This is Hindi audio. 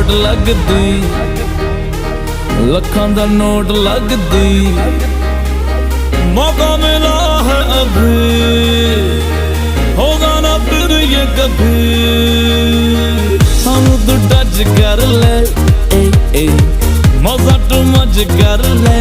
चोट लगदी, लखां दा नोट लगदी। मौका मिला है अभी, होगा ना फिर ये कभी। हम तो टच कर ले, मजा टू मच कर ले।